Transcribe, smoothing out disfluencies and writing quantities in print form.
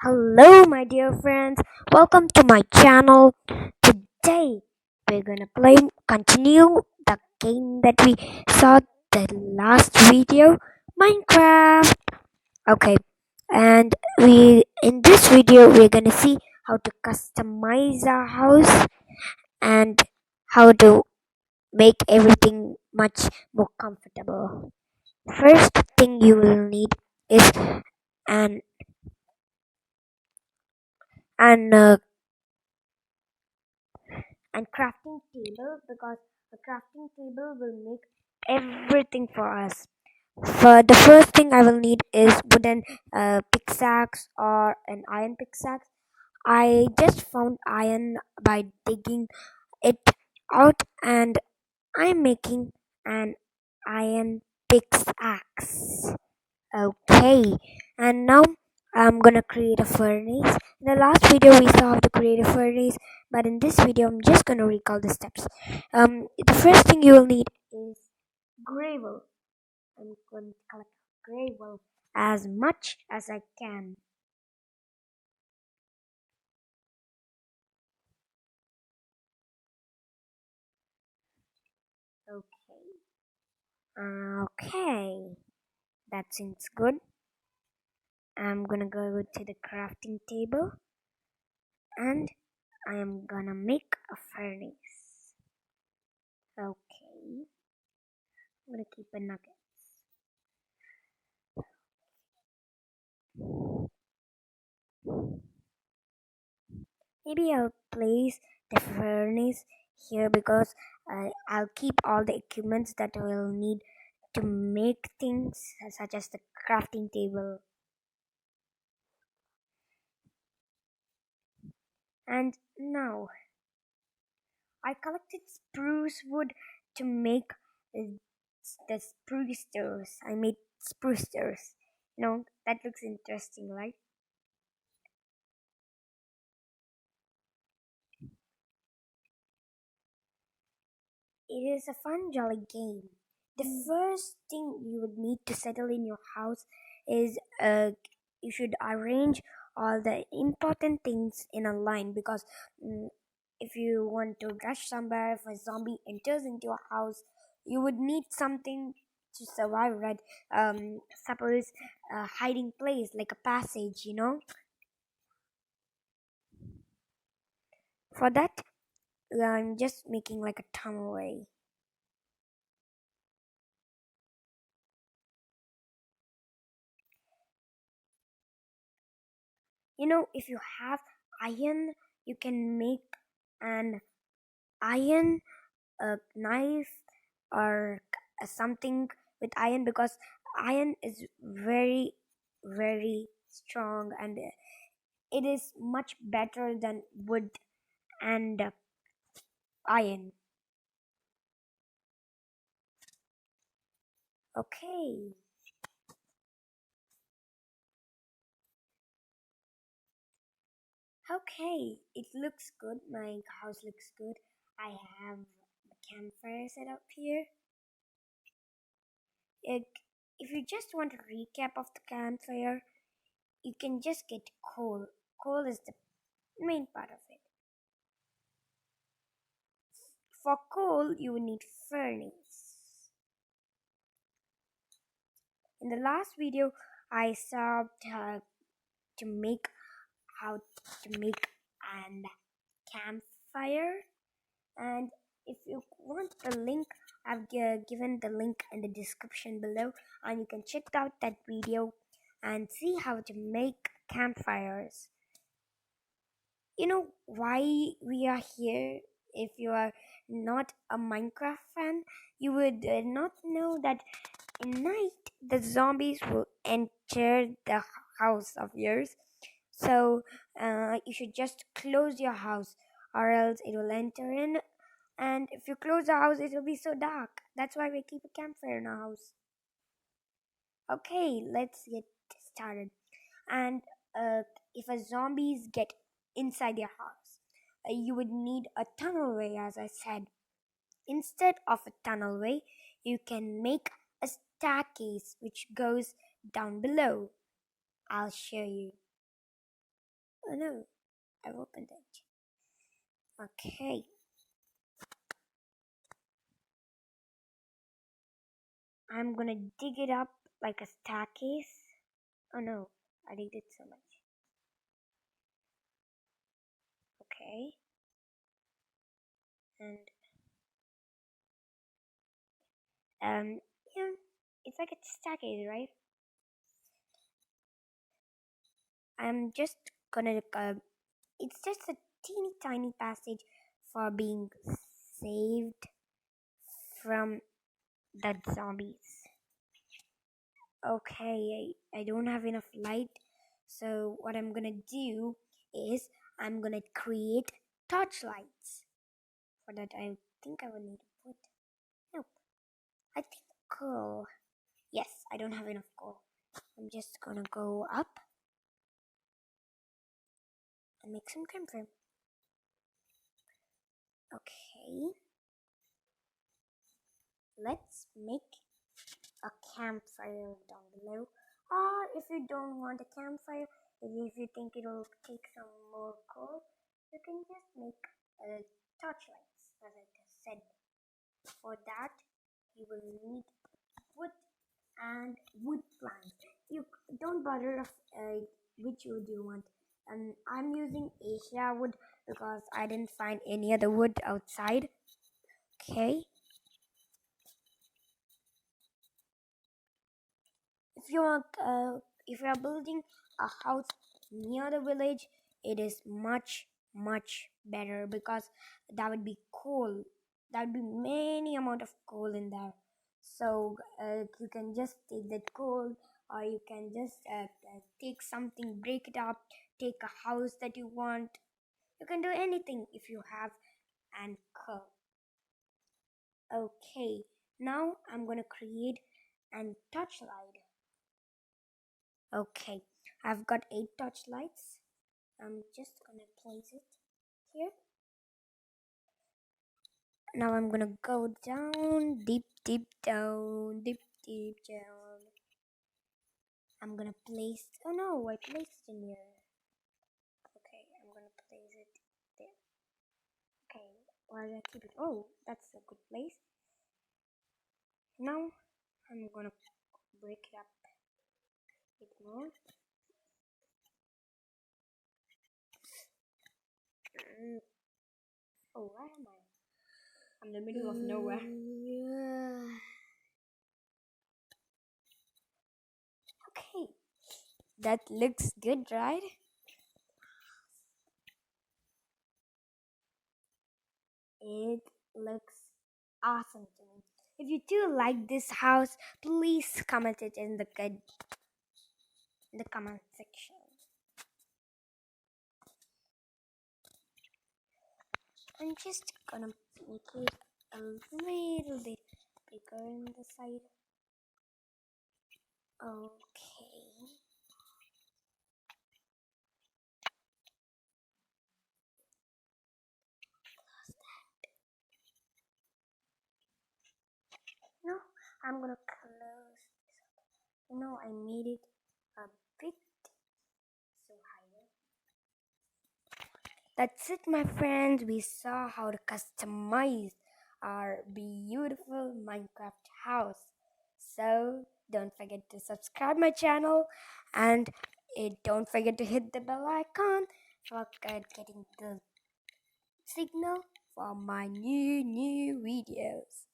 Hello, my dear friends. Welcome to my channel. Today, we're gonna continue the game that we saw the last video, Minecraft. Okay, and in this video we're gonna see how to customize our house and how to make everything much more comfortable. First thing you will need is an an and crafting table because the crafting table will make everything for us. For the first thing I will need is wooden pickaxe or an iron pickaxe. I just found iron by digging it out and I'm making an iron pickaxe. Okay, and now I'm gonna create a furnace. In the last video, we saw how to create a furnace, but in this video, I'm just gonna recall the steps. The first thing you will need is gravel. I'm going to collect gravel as much as I can. Okay. Okay, that seems good. I'm gonna go to the crafting table and I am gonna make a furnace. Okay. I'm gonna keep a nugget. Maybe I'll place the furnace here because I'll keep all the equipments that we'll need to make things such as the crafting table. And now I collected spruce wood to make the, the spruce stairs. I made spruce stairs. That looks interesting, right? It is a fun, jolly game. The first thing you would need to settle in your house is you should arrange all the important things in a line because if you want to rush somewhere, if a zombie enters into your house, you would need something to survive, right? Suppose a hiding place like a passage. For that, I'm just making like a tunnel way. If you have iron, you can make an iron knife or something with iron because iron is very, very strong and it is much better than wood and iron. Okay. Okay, it looks good. My house looks good. I have a campfire set up here. It, if you just want a recap of the campfire, you can just get coal. Coal is the main part of it. For coal, you will need furnace. In the last video, I saw to make how to make an campfire, and if you want the link, I've given the link in the description below, and you can check out that video and see how to make campfires. You know why we are here? If you are not a Minecraft fan, you would not know that in night the zombies will enter the house of yours. So you should just close your house, or else it will enter in. And if you close the house, it will be so dark. That's why we keep a campfire in our house. Okay, let's get started. And if a zombies get inside your house, you would need a tunnel way, as I said. Instead of a tunnel way, you can make a staircase which goes down below. I'll show you. no, I've opened it. Okay. I'm gonna dig it up like a staircase. Oh no, I did it so much. Okay. And yeah, it's like a staircase, right? I'm just gonna it's just a teeny tiny passage for being saved from the zombies. Okay, I don't have enough light, so what I'm gonna do is I'm gonna create torchlights. For that, I think I will need wood. Nope, I think coal. Yes, I don't have enough coal. I'm just gonna go up and make some campfire. Okay, let's make a campfire down below. Or if you don't want a campfire, if you think it'll take some more coal, you can just make torchlights, as I just said. For that, you will need wood and wood planks. You don't bother of which wood you want. And I'm using Asia wood because I didn't find any other wood outside. Okay. If you want, if you are building a house near the village, it is much better because that would be coal. That would be many amount of coal in there. So you can just take that coal, or you can just take something, break it up, take a house that you want. You can do anything if you have and coal. Okay, now I'm gonna create an torchlight. Okay, I've got 8 torchlights. I'm just gonna place it here. Now I'm gonna go down, deep down, deep down. I'm gonna place, oh no, I placed it in here. Okay, I'm gonna place it there. Okay, where did I keep it? Oh, that's a good place. Now I'm gonna break it up a bit more. Oh, where am I? I'm in the middle of nowhere. Okay, that looks good, right? It looks awesome to me. If you do like this house, please comment it in the comment section. I'm just gonna make it a little bit bigger on the side. Okay. No, I'm gonna close this up. No, I made it a bit so higher. That's it, my friends. We saw how to customize our beautiful Minecraft house. So don't forget to subscribe my channel and don't forget to hit the bell icon for getting the signal for my new videos.